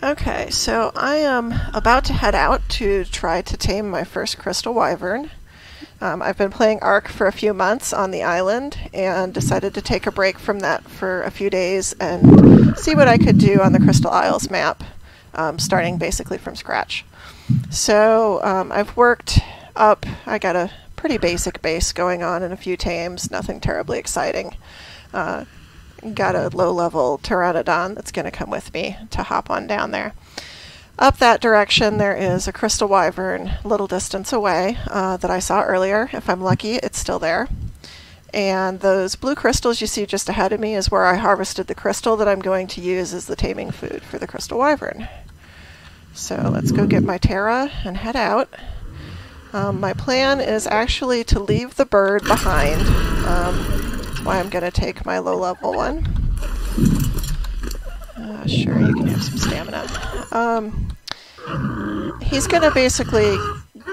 Okay, so I am about to head out to try to tame my first crystal wyvern. I've been playing Ark for a few months on the island and decided to take a break from that for a few days and see what I could do on the Crystal Isles map, starting basically from scratch. So I've worked up, I got a pretty basic base going on and a few tames, nothing terribly exciting. Got a low-level pteranodon that's going to come with me to hop on down there. Up that direction there is a crystal wyvern a little distance away that I saw earlier. If I'm lucky, it's still there. And those blue crystals you see just ahead of me is where I harvested the crystal that I'm going to use as the taming food for the crystal wyvern. So let's go get my Terra and head out. My plan is actually to leave the bird behind. That's why I'm going to take my low-level one. Sure, you can have some stamina. He's going to basically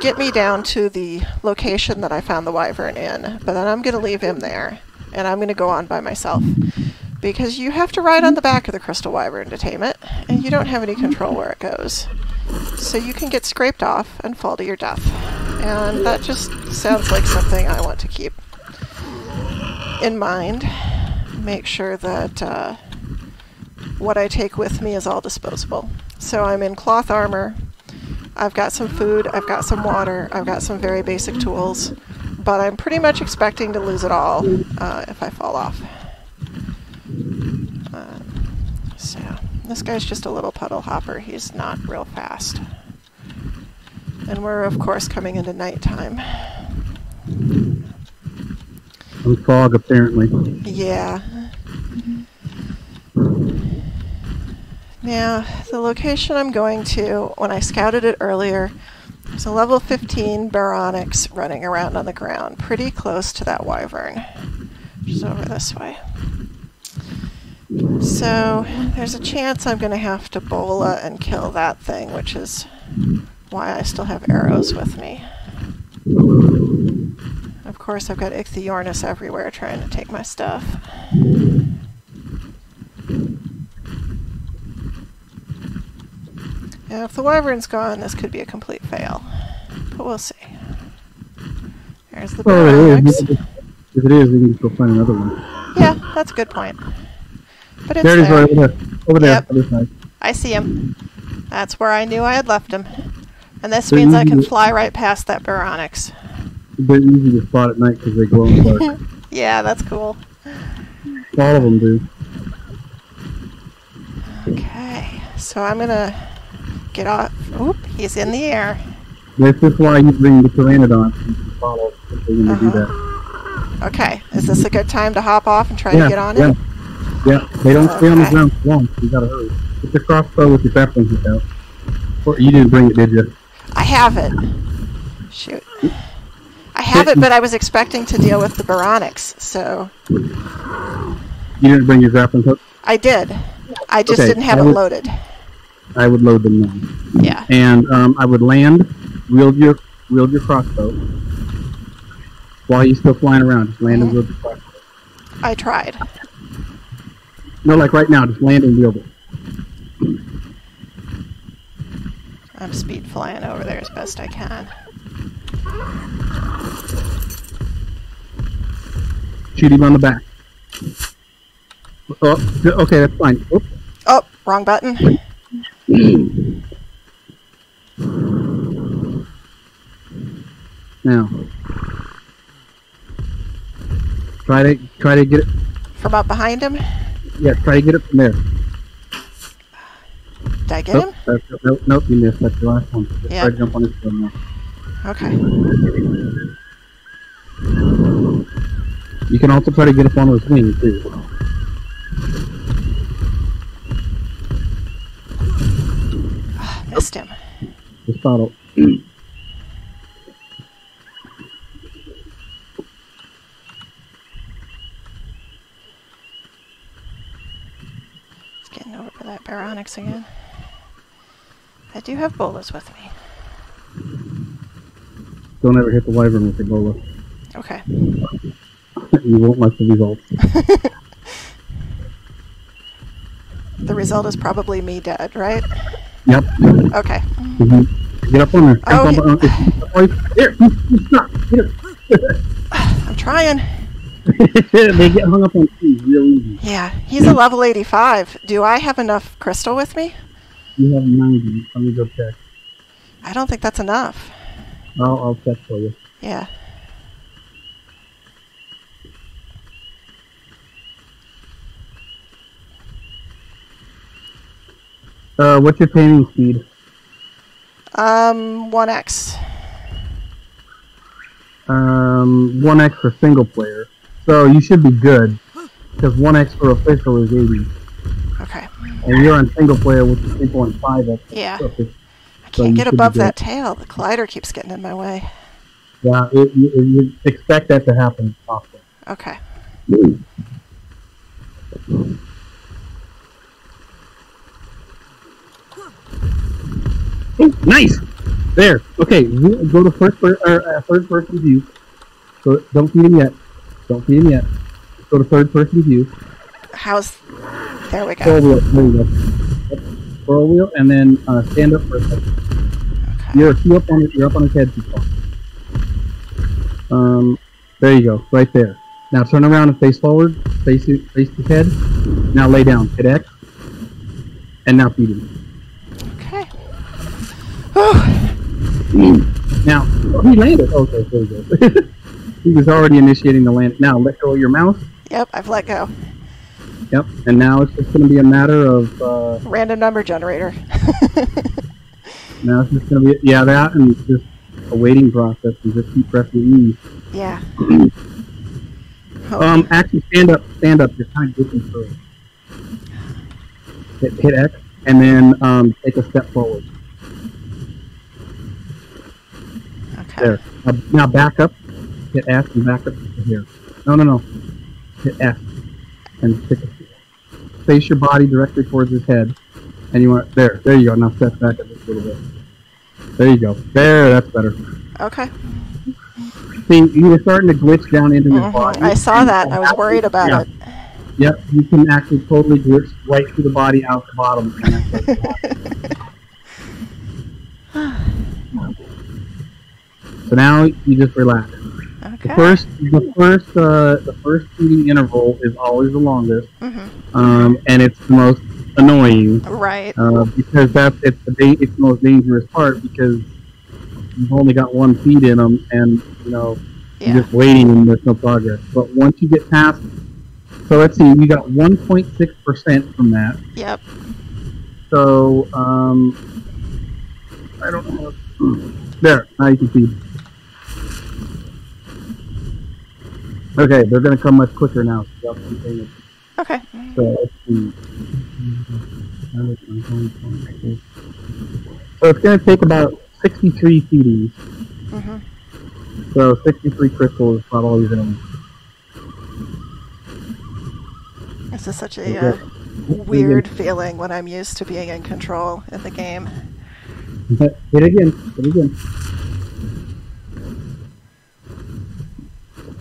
get me down to the location that I found the wyvern in, but then I'm going to leave him there, and I'm going to go on by myself. Because you have to ride on the back of the crystal wyvern to tame it, and you don't have any control where it goes. So you can get scraped off and fall to your death. And that just sounds like something I want to keep in mind. Make sure that what I take with me is all disposable. So I'm in cloth armor, I've got some food, I've got some water, I've got some very basic tools, but I'm pretty much expecting to lose it all if I fall off. So this guy's just a little puddle hopper, he's not real fast. And we're of course coming into nighttime. Some fog apparently. Yeah. Now, the location I'm going to, when I scouted it earlier, there's a level 15 Baronix running around on the ground, pretty close to that wyvern, which is over this way. So, there's a chance I'm going to have to bola and kill that thing, which is why I still have arrows with me. Of course, I've got Ichthyornis everywhere trying to take my stuff. Now, if the wyvern's gone, this could be a complete fail. But we'll see. There's the Baronix. If it is, we can just go find another one. Yeah, that's a good point. But it's there. It is right over there. Over there, yep. other side. I see him. That's where I knew I had left him. And this means I can fly right past that Baronix. They're easy to spot at night because they glow in the dark. Yeah, that's cool. All of them do. Okay, so I'm gonna get off. Oop, he's in the air. This is why you bring the pteranodon to follow when you do that. Okay, is this a good time to hop off and try to get on it? Yeah, they don't stay on the ground for long, so you gotta hurry. Get your crossbow with your sapling hook out. Or you didn't bring it, did you? I have it. Shoot. I have it, but I was expecting to deal with the Baronix, so... You didn't bring your grappling hook? I did. I just didn't have it loaded. I would load them now. Yeah. And I would land, wield your crossbow, while you're still flying around. Just land and wield your crossbow. I tried. No, like right now, just land and wield it. I'm speed flying over there as best I can. Shoot him on the back. Oh, okay, that's fine. Oops. Oh, wrong button. Now, try to get it from up behind him. Yeah, try to get it from there. Did I get him? Nope, you missed. That's the last one. Just yep. Try to jump on his tail now. Okay. You can also try to get up on his wing too. Missed him. Just bottle. Getting over to that Baronix again. I do have bolas with me. Don't ever hit the wyvern with your bola. Okay. You won't like the result. The result is probably me dead, right? Yep. Okay. Get up on there. Oh, Here, stop. Here. I'm trying. They get hung up on trees real easy. Yeah, he's a level 85. Do I have enough crystal with me? You have 90. Let me go check. I don't think that's enough. I'll check for you. Yeah. What's your taming speed? 1x. 1x for single player. So you should be good, because 1x for official is 80. Okay. And you're on single player, which is 3.5x. Yeah. So I can't get above that tail. The collider keeps getting in my way. Yeah, you expect that to happen often. Okay. Oh, nice! There. Okay, go to third person view. So don't feed him yet. Don't feed him yet. Go to third person view. There we go. Four wheel. There you go. Four wheel, and then stand up for a second. Okay. You're up on his head too far. There you go. Right there. Now turn around and face forward. Face his head. Now lay down. Hit X. And now feed him. Okay. Now, he landed. Okay, there you go. He was already initiating the land. Now, let go of your mouse. Yep, I've let go. Yep, and now it's just going to be a matter of... random number generator. Now it's just going to be... Yeah, that and just a waiting process and just keep pressing E. Yeah. Actually, stand up. You're kind of getting through it. Hit X, and then take a step forward. Okay. There. Now back up. Hit F and back up to here. No. Hit F and face your body directly towards his head. And you want there you go. Now step back a just a little bit. There you go. There, that's better. Okay. See, you were starting to glitch down into his body. I saw that. I was worried about it. Yep, you can actually totally glitch right through the body out the bottom. So now you just relax. Okay. The first feeding interval is always the longest, and it's the most annoying. Right. Because it's the most dangerous part because you've only got one feed in them, and you're just waiting and there's no progress. But once you get past, so let's see, we got 1.6% from that. Yep. So I don't know. There, now you can feed. Okay, they're going to come much quicker now. Okay. So let's see. So it's going to take about 63 feedings. So 63 crystals is about all you're going to need. This is such a weird feeling when I'm used to being in control in the game. Hit it again.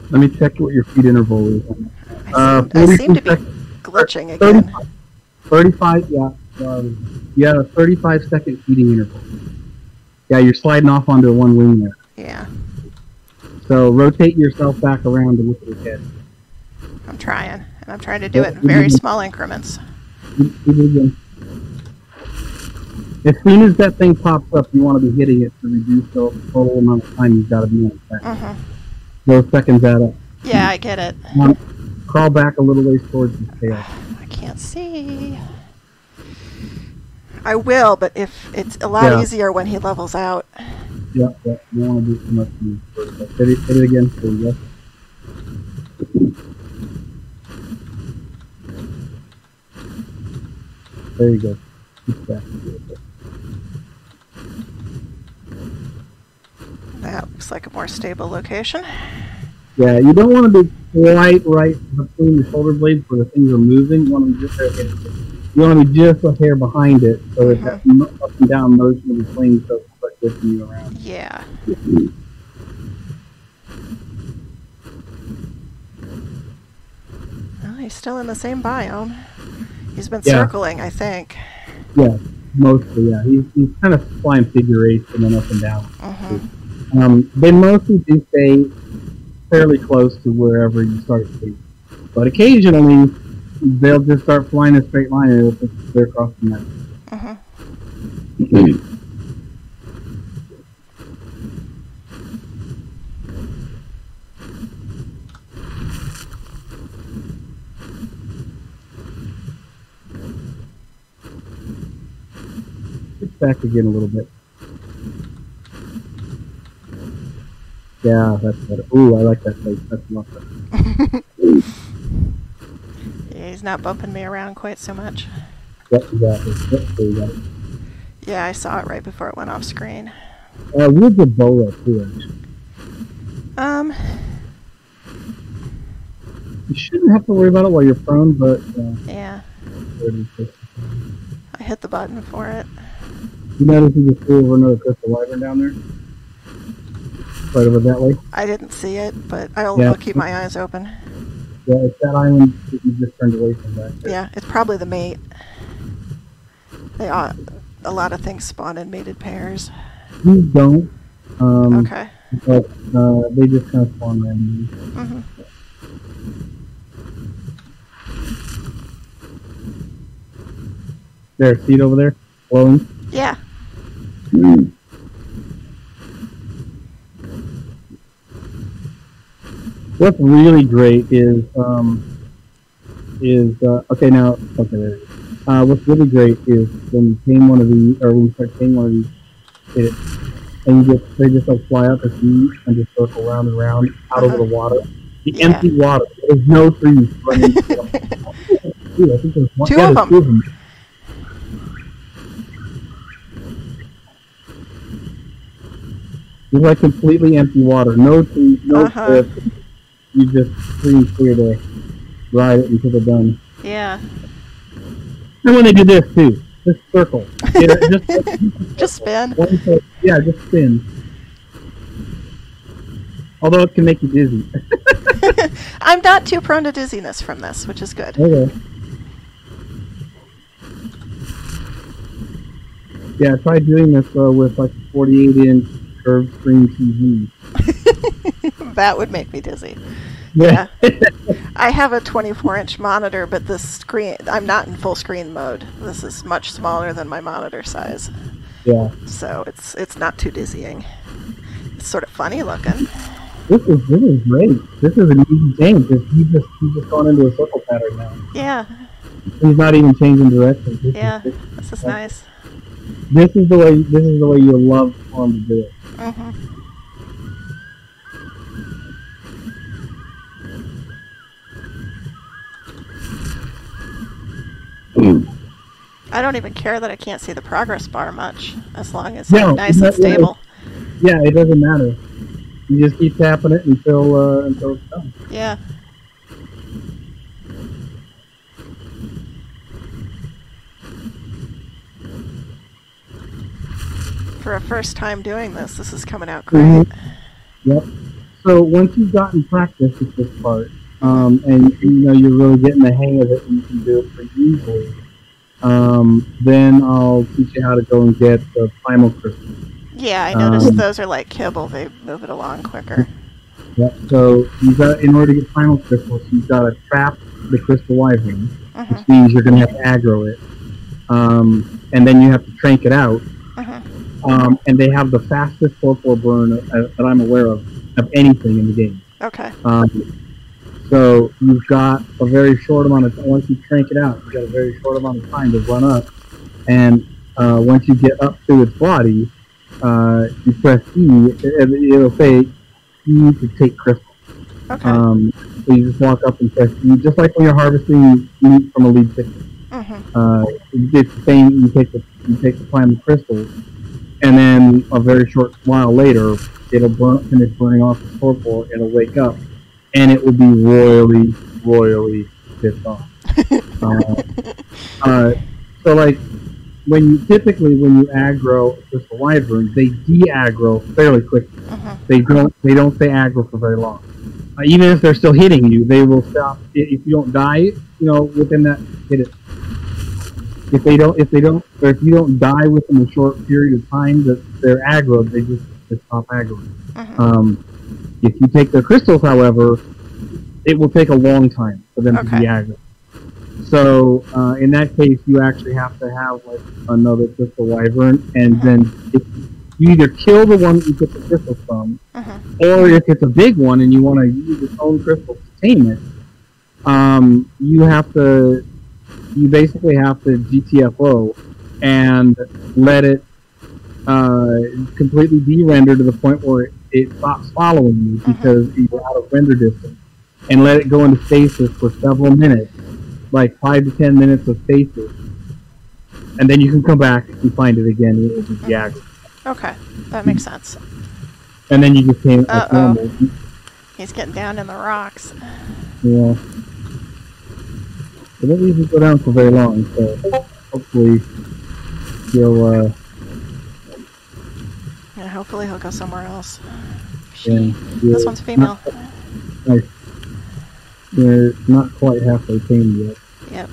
Let me check what your feed interval is. I seem to be glitching again. 35, yeah. You have a 35-second feeding interval. Yeah, you're sliding off onto one wing there. Yeah. So rotate yourself back around and look at his head. I'm trying. And I'm trying to do it in very small increments. As soon as that thing pops up, you want to be hitting it to reduce the total amount of time you've got to be on the back. Those seconds add up. Yeah, I get it. Crawl back a little ways towards his tail. I can't see. I will, but if it's a lot easier when he levels out. Yeah. You don't want to do too much. Hit it again. There you go. There you go. Keep back. That looks like a more stable location. Yeah, you don't want to be quite right between the shoulder blades where the things are moving. You want to be just a hair behind it so that that up and down motion of the swing so it's like lifting you around. Yeah. Well, he's still in the same biome. He's been circling, I think. Yeah. Mostly, yeah. He's kind of flying figure eights and then up and down. Mm-hmm. They mostly do stay fairly close to wherever you start to. But occasionally, they'll just start flying a straight line and it'll just clear across the map. Mm-hmm. Switch back again a little bit. Yeah, that's better. Ooh, I like that place. That's a lot better. Yeah, he's not bumping me around quite so much. Yep, exactly. Yep, there you go. Yeah, I saw it right before it went off screen. With the bola too, actually. You shouldn't have to worry about it while you're prone, but Yeah. I hit the button for it. You notice you just flew over another crystal wyvern down there? Right over that way? I didn't see it, but I'll keep my eyes open. Yeah, it's that island that you just turned away from back there. Yeah, it's probably the mate. A lot of things spawn in mated pairs. These don't. Okay. But they just kind of spawn randomly. Mm-hmm. There, see it over there? Glowing? Yeah. What's really great is what's really great is when you tame one of these, or when you start taming one of these, and they just like fly out the sea and just circle round and round out over the water. The empty water. There's no trees running. Dude, I think there's one. Two of them. It's like completely empty water. No trees, no cliffs. You just free and clear to ride it until they're done. Yeah. And when they do this too, just circle. Yeah, just spin. Yeah, just spin. Although it can make you dizzy. I'm not too prone to dizziness from this, which is good. Okay. Yeah, try doing this with like a 48-inch curved screen TV. That would make me dizzy. Yeah. I have a 24-inch monitor, but the screen, I'm not in full screen mode. This is much smaller than my monitor size. Yeah. So it's not too dizzying. It's sort of funny looking. This is great. This is an easy game because he's just gone into a circle pattern now. Yeah. He's not even changing direction. This is nice. This is the way you love for him to do it. Mm-hmm. I don't even care that I can't see the progress bar much, as long as it's nice and stable. Yeah, it doesn't matter. You just keep tapping it until it's done. Yeah. For a first time doing this is coming out great. Mm-hmm. Yep. So once you've gotten practice with this part, and you're really getting the hang of it and you can do it pretty easily, then I'll teach you how to go and get the primal crystals. Yeah, I noticed those are like kibble. They move it along quicker. Yep. So in order to get primal crystals, you've got to trap the crystal wyvern, which means you're going to have to aggro it, and then you have to trank it out. And they have the fastest 4-4 burn that I'm aware of anything in the game. Okay. So you've got a very short amount of time. Once you crank it out, you've got a very short amount of time to run up. And once you get up to its body, you press E, and it'll say E to take crystals. Okay. So you just walk up and press E, just like when you're harvesting meat from a lead chicken. It's the same. You take the primal crystals, and then a very short while later, it'll finish burning off the torpor, it'll wake up, and it will be royally, royally pissed off. So like, when you aggro a crystal wyvern, they de-aggro fairly quickly. They don't stay aggro for very long. Even if they're still hitting you, they will stop. If you don't die, within that, hit it. if you don't die within a short period of time that they're aggro, they just stop aggro. If you take their crystals, however, it will take a long time for them to be aggro. So in that case, you actually have to have like another crystal wyvern, and then if you either kill the one that you get the crystals from, or if it's a big one and you want to use its own crystals to tame it, you basically have to GTFO and let it completely de-render to the point where it stops following you because you're out of render distance, and let it go into stasis for several minutes, like 5 to 10 minutes of stasis, and then you can come back and find it again, and it will be aggro. Okay, that makes sense. And then you just tame it like normal. He's getting down in the rocks. Yeah. It doesn't even go down for very long, so hopefully he'll yeah, hopefully he'll go somewhere else. Yeah, This one's female. Nice. They're not quite halfway tamed yet. Yep.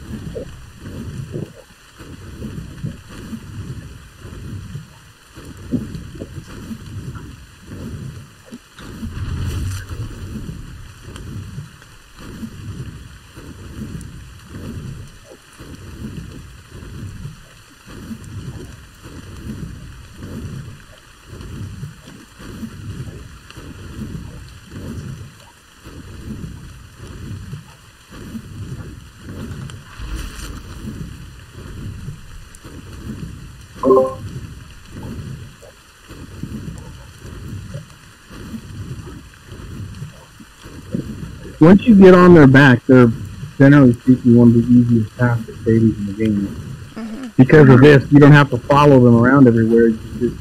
Once you get on their back, they're generally speaking one of the easiest passive babies in the game. Because of this, you don't have to follow them around everywhere. You just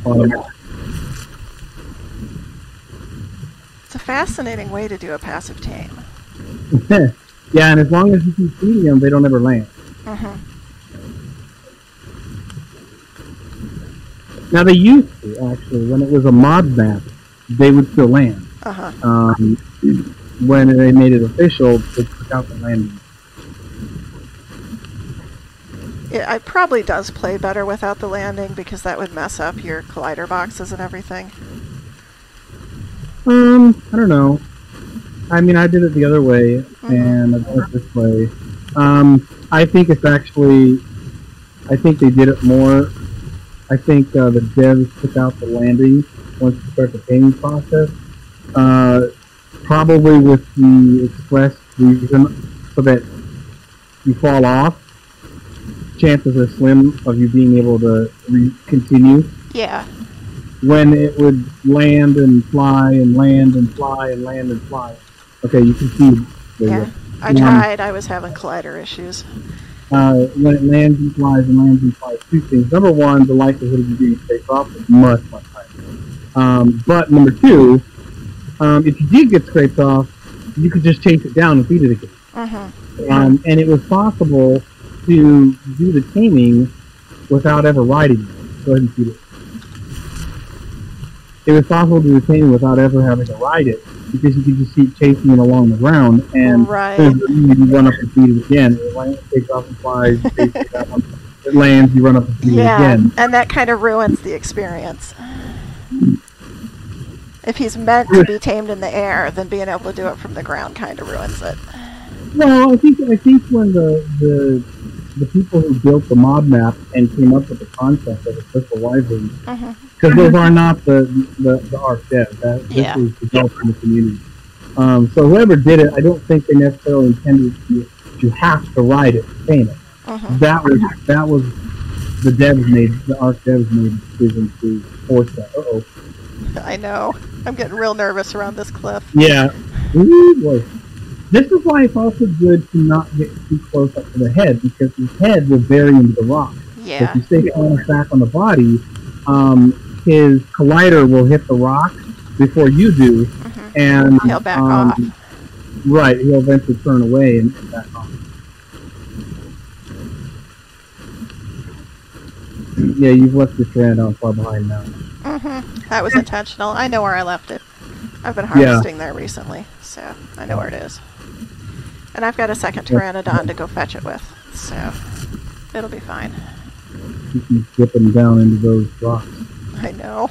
follow them. It's a fascinating way to do a passive tame. Yeah, and as long as you keep feeding them, they don't ever land. Now they used to, actually, when it was a mod map, they would still land. When they made it official, they took out the landing. It probably does play better without the landing because that would mess up your collider boxes and everything. I don't know. I mean, I did it the other way, and I did it this way. I think it's actually... I think they did it more. I think the devs took out the landing once you start the taming process. Probably with the express reason so that you fall off, chances are slim of you being able to continue. Yeah. When it would land and fly and land and fly and land and fly. Okay, you can see. Yeah, I tried. I was having collider issues. When it lands and flies, two things. Number one, the likelihood of you being scraped off is much, much higher. But number two, if you did get scraped off, you could just chase it down and feed it again. And it was possible to do the taming without ever riding it. Go ahead and feed it. It was possible to do the taming without ever having to ride it, because you could just keep chasing it along the ground, and you run up and feed it again. It lands, takes off and flies, you chase it down, it lands, you run up and feed it again. And that kind of ruins the experience. If he's meant to be tamed in the air, then being able to do it from the ground kind of ruins it. Well, I think when the people who built the mod map and came up with the concept of a crystal wyvern, because those are not the ARC devs. This was developed in the community. So whoever did it, I don't think they necessarily intended to have to ride it to tame it. That was the ARC devs made the decision to force that. I know. I'm getting real nervous around this cliff. Yeah. Ooh, boy. This is why it's also good to not get too close up to the head, because his head will bury into the rock. Yeah. If you stay close back on the body, his collider will hit the rock before you do, and he'll back off. Right, he'll eventually turn away and back off. Yeah, you've left your strand out far behind now. That was intentional. I know where I left it. I've been harvesting there recently, so I know where it is. And I've got a second pteranodon to go fetch it with, so... It'll be fine. You can slip them down into those rocks. I know.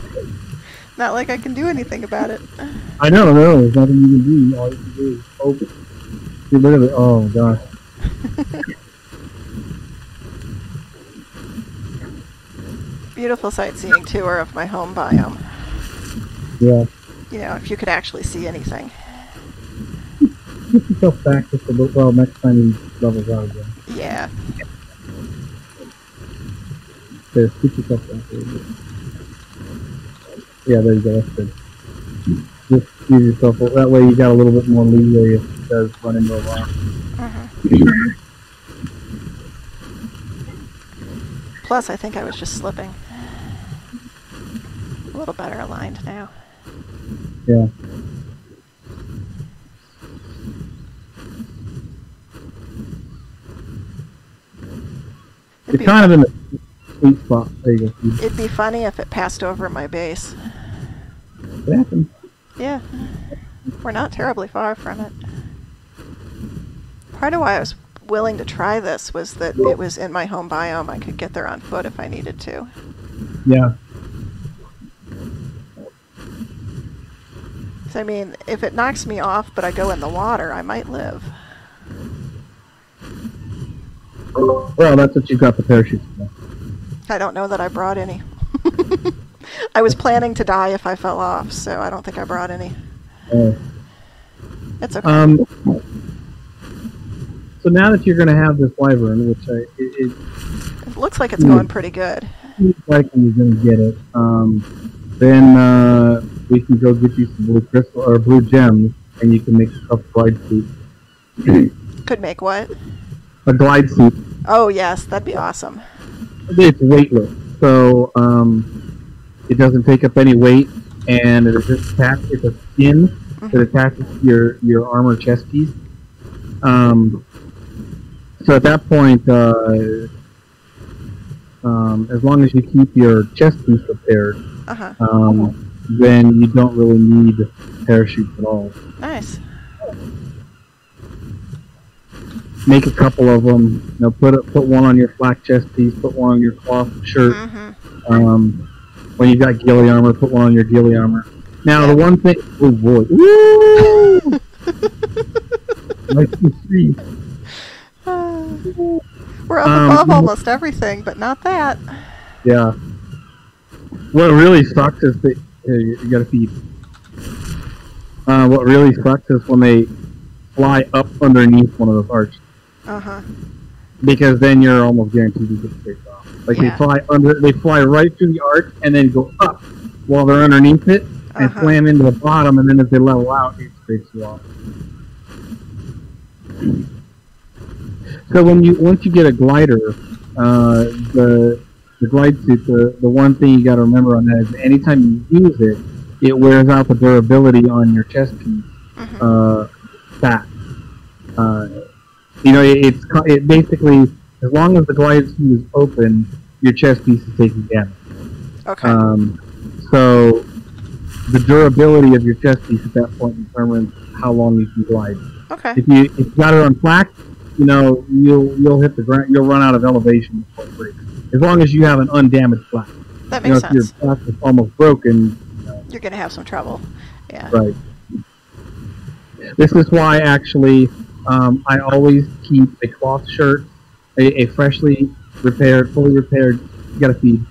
Not like I can do anything about it. I know, no, there's nothing you can do. All you can do is open. Get rid of it. Oh, gosh. Beautiful sightseeing tour of my home biome. Yeah. You know, if you could actually see anything. Get yourself back just a little. Well, next time he levels out again. Yeah. There, keep yourself back a little bit. Yeah, there you go. That's good. Just give yourself. That way, you got a little bit more leeway if it does run into a rock. Plus, I think I was just slipping. A little better aligned now. Yeah. You're kind of in the sweet spot. There you go. It'd be funny if it passed over my base. It happens. Yeah. We're not terribly far from it. Part of why I was willing to try this was that it was in my home biome. I could get there on foot if I needed to. Yeah. So, I mean, if it knocks me off but I go in the water, I might live. Well, that's what you got the parachute for. I don't know that I brought any. I was planning to die if I fell off, so I don't think I brought any. It's okay. So now that you're going to have this wyvern, which it looks like it's going pretty good. Seems like you're going to get it. Then we can go get you some blue crystal or blue gems, and you can make a glide suit. Could make what? A glide suit. Oh yes, that'd be awesome. It's weightless, so it doesn't take up any weight, and it's just attached. It's a skin that attaches to your armor chest piece. So at that point, as long as you keep your chest piece repaired, then you don't really need parachutes at all. Nice. Make a couple of them. You know, put one on your flak chest piece. Put one on your cloth shirt. When you've got ghillie armor, put one on your ghillie armor. Now the one thing. Oh boy! Woo! Nice to see. We're up above almost everything, but not that. Yeah. What really sucks is that you gotta feed. What really sucks is when they fly up underneath one of those arches. Because then you're almost guaranteed to get scraped off. Like they fly right through the arch and then go up while they're underneath it and slam into the bottom, and then as they level out, it scrapes you off. So once you get a glider, the glide suit, the one thing you got to remember on that is anytime you use it, it wears out the durability on your chest piece fat. It basically, as long as the glide suit is open, your chest piece is taking damage. Okay. So the durability of your chest piece at that point determines how long you can glide. Okay. If you got it on flak, you'll hit the ground. You'll run out of elevation before it breaks. As long as you have an undamaged flak. That makes sense. If your flak is almost broken, you're going to have some trouble. Yeah. Right. This is why actually I always keep a cloth shirt, a freshly repaired, fully repaired. You got to feed.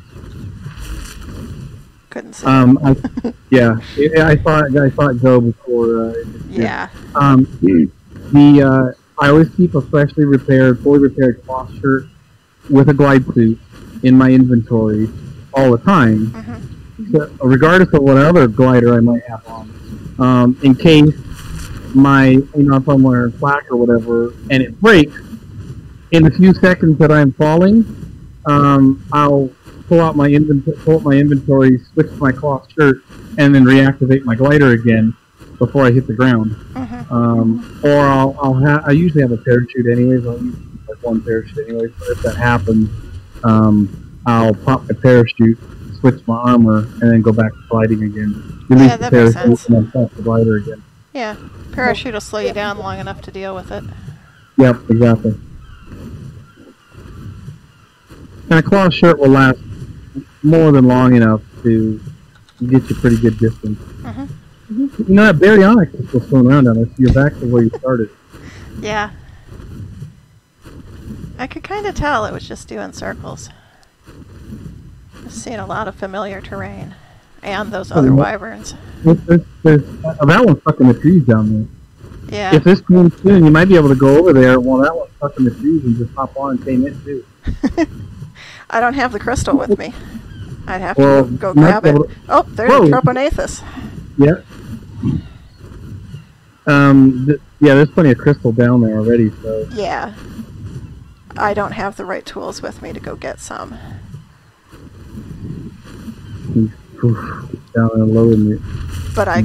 Couldn't see. I saw it go before. Yeah. I always keep a freshly repaired, fully repaired cloth shirt with a glide suit in my inventory all the time, so, regardless of what other glider I might have on, in case if I'm wearing flak or whatever, and it breaks, in the few seconds that I'm falling, I'll pull out my inventory, switch to my cloth shirt, and then reactivate my glider again before I hit the ground. Or I usually have a parachute anyways. I'll use like one parachute anyways. So if that happens, I'll pop the parachute, switch my armor, and then go back to gliding again. Release the parachute and then pop the glider again. Yeah, parachute will slow you down long enough to deal with it. Yep, exactly. And a cloth shirt will last more than long enough to get you pretty good distance. Mm-hmm. You know, that baryonyx is still swimming around down there, so you're back to where you started. Yeah. I could kind of tell it was just doing circles. I've seen a lot of familiar terrain. And those other wyverns. That one's stuck in the trees down there. Yeah. If this comes soon, you might be able to go over there while that one's stuck in the trees and just hop on and tame it too. I don't have the crystal with me. I'd have to go grab it. Oh, there's a Troponathus. Yeah. Yeah, there's plenty of crystal down there already, so... Yeah. I don't have the right tools with me to go get some. Down and loading it. But I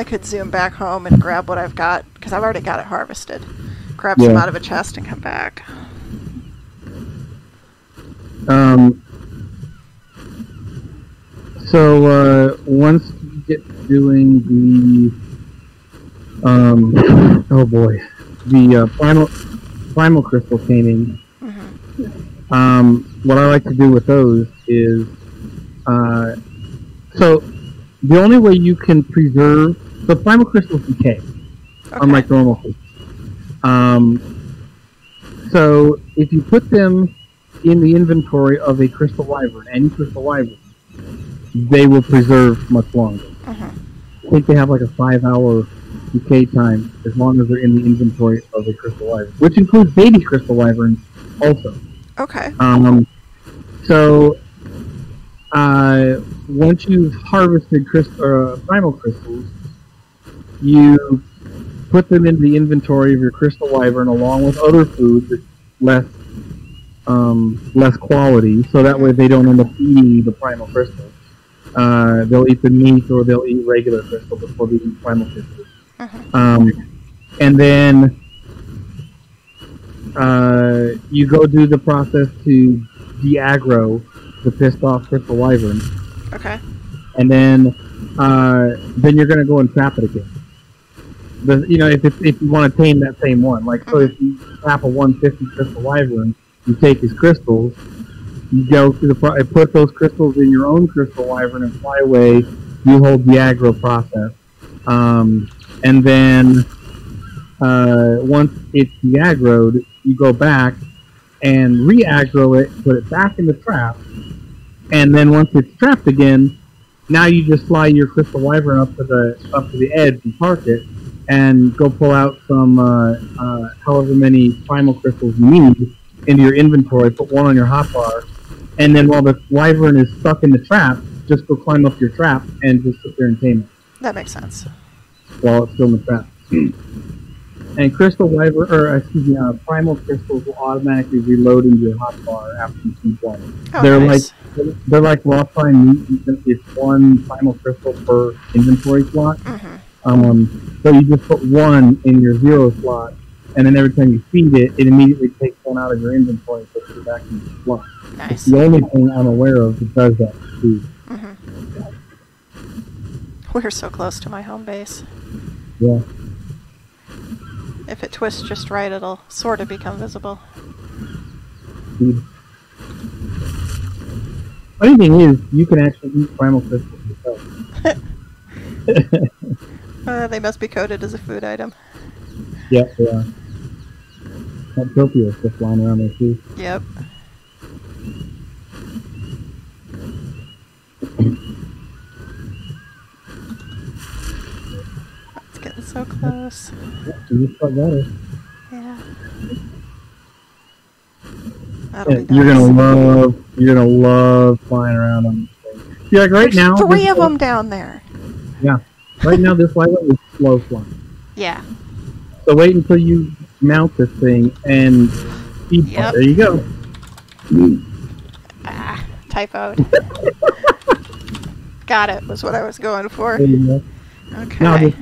could zoom back home and grab what I've got, because I've already got it harvested. Grab some out of a chest and come back. So once you get doing the oh boy, the primal crystal taming, what I like to do with those is so the only way you can preserve the primal crystals decay, unlike normal crystals. So if you put them in the inventory of a crystal wyvern, any crystal wyvern, they will preserve much longer. I think they have like a 5-hour decay time as long as they're in the inventory of a crystal wyvern, which includes baby crystal wyverns also. Okay. So once you've harvested primal crystals, you put them in the inventory of your crystal wyvern along with other food that's less quality, so that way they don't end up eating the primal crystal. They'll eat the meat or they'll eat regular crystal before they eat primal crystal. And then you go do the process to de-aggro the pissed off crystal wyvern. Okay. And then you're going to go and trap it again. If you want to tame that same one, like so, if you trap a 150 crystal wyvern, you take his crystals, you go through put those crystals in your own crystal wyvern and fly away. You hold the aggro process, and then once it's de-aggroed, you go back and re-aggro it, put it back in the trap, and then once it's trapped again, now you just fly your crystal wyvern up to the edge and park it, and go pull out some however many primal crystals you need into your inventory, put one on your hotbar, and then while the wyvern is stuck in the trap, just go climb up your trap and just sit there and tame it. That makes sense. While it's still in the trap. And crystal wyvern, primal crystals will automatically reload into your hotbar after you keep one. Oh, they're nice. They're like raw prime meat. It's one primal crystal per inventory slot. So you just put one in your 0 slot, and then every time you feed it, it immediately takes one out of your inventory and puts it back in your slot. Nice. It's the only thing I'm aware of that does that for food. We're so close to my home base. Yeah. If it twists just right, it'll sort of become visible. Funny thing is, you can actually eat primal crystals yourself. They must be coded as a food item. Yeah, they are. That trophy is just flying around there too. Yep. It's getting so close. You just got better. Yeah. That'll be nice. You're gonna love flying around on this thing. Yeah, like right now. There's 3 of them down there. Yeah. Right now, this wyvern is slow flying. Yeah. So wait until you mount this thing and feed. Yep. There you go. Typoed. Got it. Was what I was going for. There you go. Okay. Now just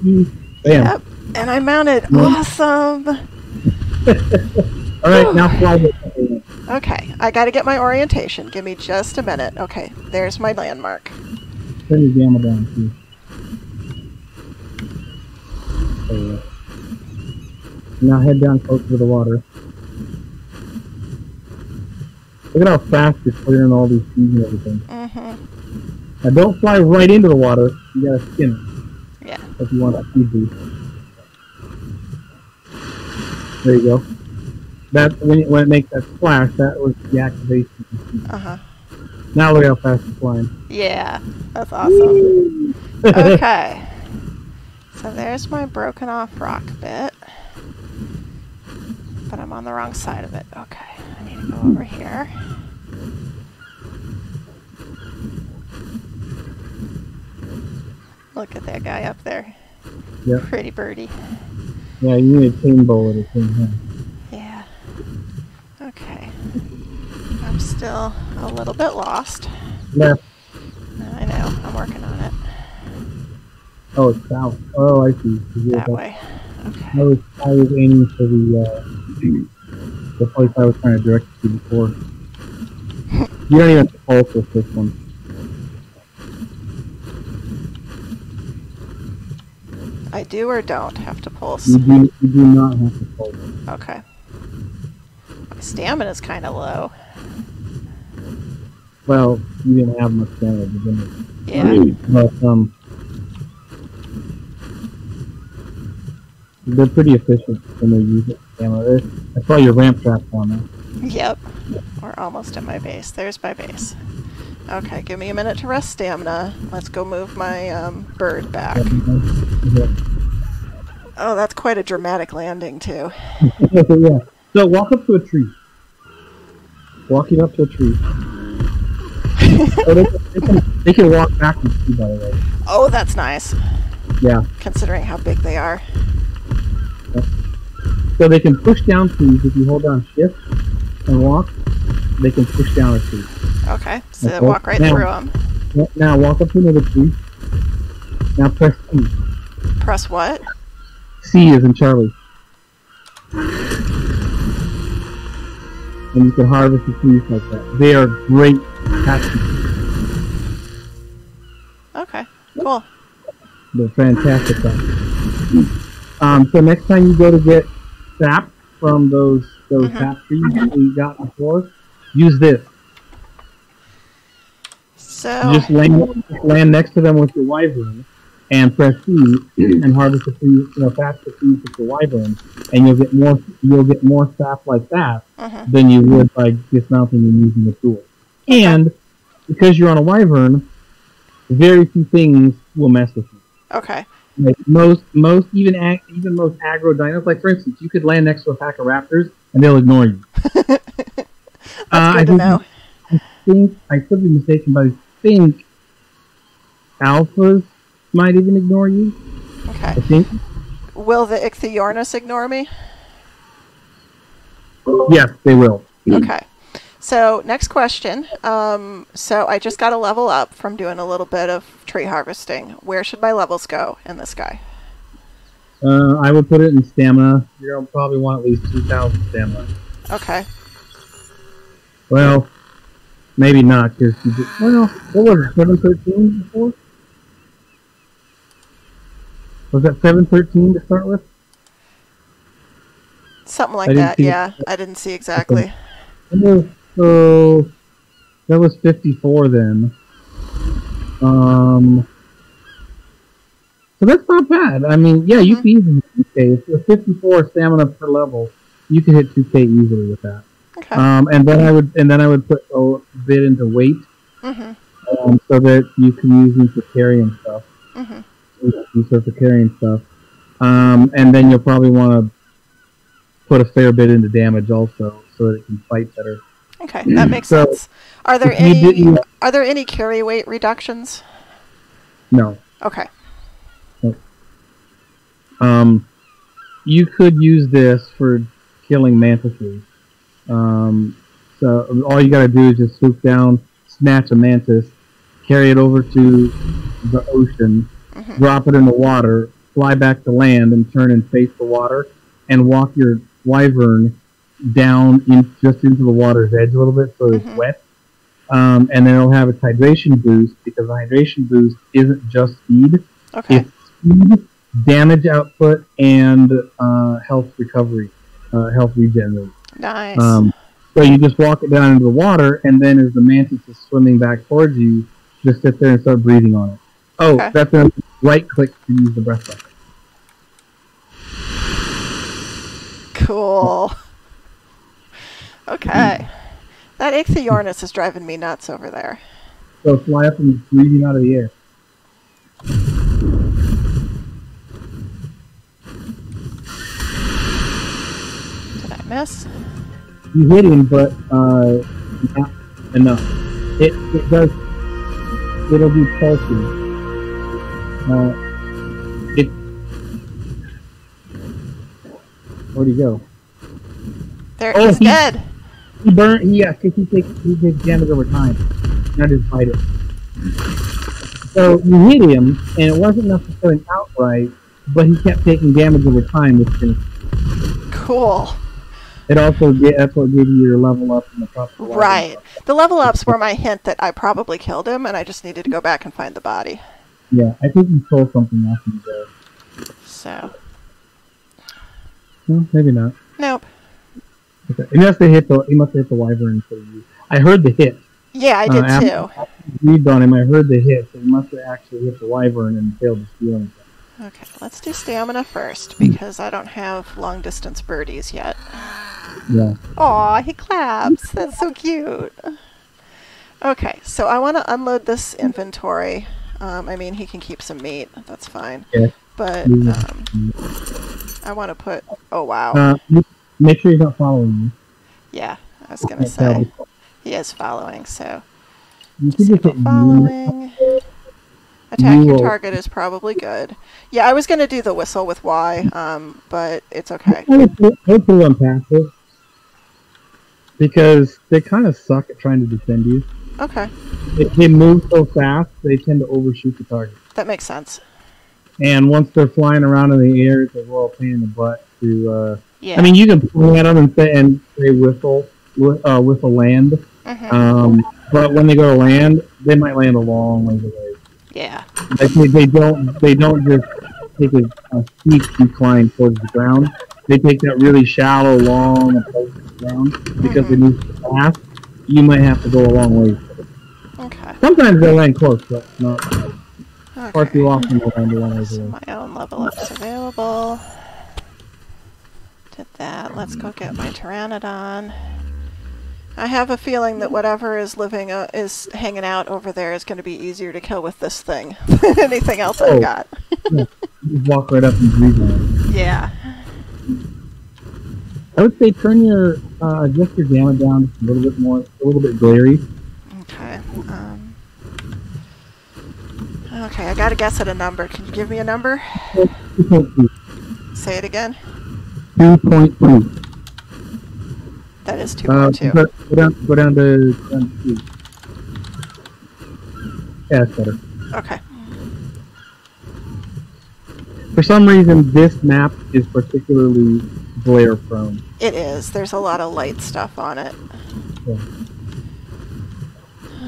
bam. Yep. And I mounted. Yep. Awesome. All right, now fly this thing. Okay. I got to get my orientation. Give me just a minute. Okay. There's my landmark. Turn your gamma down, too. There you go. Now head down closer to the water. Look at how fast you're clearing all these seeds and everything. Mm-hmm. Now don't fly right into the water. You gotta skin it. Yeah. If you want that seed boost. There you go. That when it makes that splash, that was the activation. Uh-huh. Now look how fast it's flying. Yeah, that's awesome. Okay. So there's my broken off rock bit. But I'm on the wrong side of it. Okay, I need to go over here. Look at that guy up there. Yep. Pretty birdie. Yeah, you need a tame bowl at the same time. Yeah. Okay. I'm still a little bit lost. Left. I know, I'm working on it. Oh, it's south. Oh, I see. That way. Okay. I was aiming for the place I was trying to direct you to before. You don't even have to pulse with this one. I do or don't have to pulse? You do not have to pulse. Okay. My stamina's kind of low. Well, you didn't have much stamina to begin with. Yeah. But, they're pretty efficient when they use it. Stamina. I saw your ramp traps on there. Yep. We're almost at my base. There's my base. Okay, give me a minute to rest stamina. Let's go move my bird back. Oh, that's quite a dramatic landing, too. Yeah. So walk up to a tree. Walking up to a tree. Oh, they can walk backwards too, by the way. Oh, that's nice. Yeah. Considering how big they are. So they can push down trees if you hold down shift and walk. They can push down a tree. Okay, so walk right through them. Now walk up to another tree. Now press C. Press what? C is in Charlie. And you can harvest the trees like that. They are great hatchets. Okay, cool. They're fantastic. So next time you go to get sap from those sap trees that we got before, use this. So Just land next to them with your wyvern and press C and harvest the trees, patch the trees with your wyvern, and you'll get more sap like that than you would by dismounting and using the tool. And because you're on a wyvern, very few things will mess with you. Okay. Like most even most aggro dinos, like for instance, you could land next to a pack of raptors and they'll ignore you. That's good to know. I could be mistaken, but I think alphas might even ignore you. Okay. I think. Will the Ichthyornis ignore me? Yes, they will. Okay. So, next question. So I just got a level up from doing a little bit of tree harvesting. Where should my levels go in this guy? I would put it in stamina. You're gonna probably want at least 2,000 stamina. Okay. Well, maybe not, because what was it, 713 before? Was that 713 to start with? Something like that, yeah. I didn't see exactly. Okay. So that was 54 then. So that's not bad. I mean, yeah, you can easily hit 2K. If you're 54 stamina per level, you can hit 2K easily with that. Okay. And then I would put a bit into weight, so that you can use them for carrying stuff. Use for carrying stuff. And then you'll probably want to put a fair bit into damage also, so that it can fight better. Okay, that makes sense. Are there any carry weight reductions? No. Okay. You could use this for killing mantises. So all you gotta do is just swoop down, snatch a mantis, carry it over to the ocean, drop it in the water, fly back to land, and turn and face the water, and walk your wyvern down just into the water's edge a little bit so it's wet. And then it'll have its hydration boost, because the hydration boost isn't just speed. Okay. It's speed, damage output, and health recovery, health regen rate. Nice. So you just walk it down into the water, and then as the mantis is swimming back towards you, just sit there and start breathing on it. Oh, Okay. that's a right click to use the breath weapon. Cool. Okay. That Ichthyornis is driving me nuts over there. So fly up and breathing out of the air. Did I miss? You hit him, but not enough. It does. It'll be pulsing. It. Where'd he go? There, he's dead. He burned. Yeah, because he takes damage over time. Not just fight it. So you hit him, and it wasn't necessarily outright, but he kept taking damage over time, which can. Cool. It also that's what gave you your level up in the proper way. Right. The level ups were my hint that I probably killed him, and I just needed to go back and find the body. Yeah, I think you stole something off him there. So. No, maybe not. Nope. Okay. He must have hit the wyvern for you. I heard the hit. Yeah, I did too. After I breathed on him, I heard the hit, so he must have actually hit the wyvern and failed to steal anything. Okay, let's do stamina first, because I don't have long-distance birdies yet. Yeah. Aw, he claps. That's so cute. Okay, so I want to unload this inventory. I mean, he can keep some meat. That's fine. Yeah. But I want to put... Oh, wow. Make sure he's not following you. Yeah, I was going to say. He is following, so... You can just hit following. Attack your target is probably good. Yeah, I was going to do the whistle with Y, but it's okay. I would put them passive. Because they kind of suck at trying to defend you. Okay. They move so fast, they tend to overshoot the target. That makes sense. And once they're flying around in the air, it's a royal pain in the butt to... Yeah. I mean, you can point at them and say whistle land. Mm-hmm. But when they go to land, they might land a long ways away. Yeah. Like they don't just take a steep decline towards the ground. They take that really shallow, long approach to the ground because they move so fast. You might have to go a long way. Okay. Sometimes they land close, but not far too Okay. often they'll land a long ways away. My own level up's available. Did that. Let's go get my Pteranodon. I have a feeling that whatever is is hanging out over there is going to be easier to kill with this thing than anything else I've got. Yeah. You just walk right up and breathe on it. Yeah. I would say turn your adjust your gamma down just a little bit more, a little bit glary. Okay. Okay, I got to guess at a number. Can you give me a number? 2.2. Say it again. 2.2. That is 2.2. Go down to 2. Yeah, that's better. Okay. For some reason, this map is particularly glare prone. It is. There's a lot of light stuff on it. Yeah.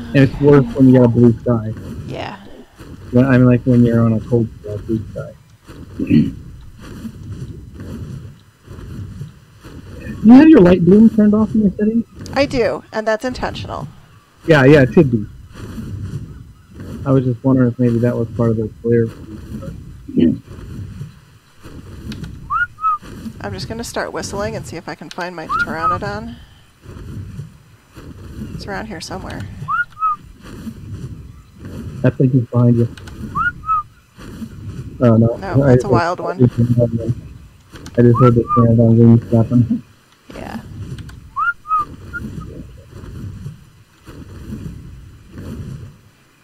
And it's worse when you got a blue sky. Yeah. I mean, like when you're on a cold blue sky. You have your light bloom turned off in your settings? I do, and that's intentional. Yeah, it should be. I was just wondering if maybe that was part of the glare. I'm just going to start whistling and see if I can find my Pteranodon. It's around here somewhere. I think he's behind you. Oh, no. No, that's a wild one. I just heard the Pteranodon wings flapping. Yeah.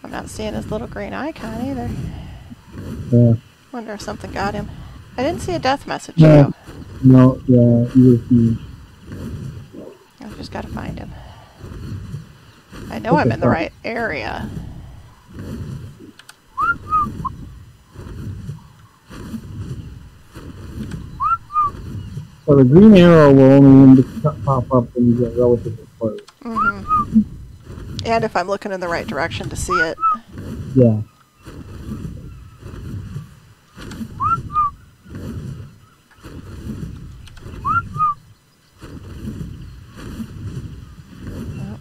I'm not seeing his little green icon either. Yeah. Wonder if something got him. I didn't see a death message, No. though. No, yeah, you were huge. I've just got to find him. I know I'm in the right area. So the green arrow will only pop up when you get relatively close. Mm-hmm. And if I'm looking in the right direction to see it. Yeah.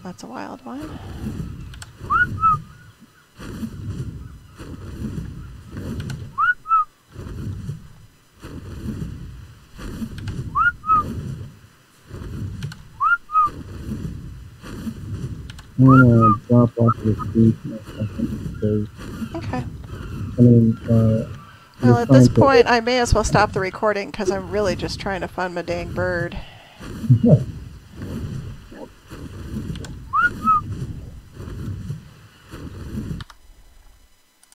That's a wild one. I'm gonna drop off the screen for a second because Okay. I mean, Well, at this point, I may as well stop the recording because I'm really just trying to find my dang bird.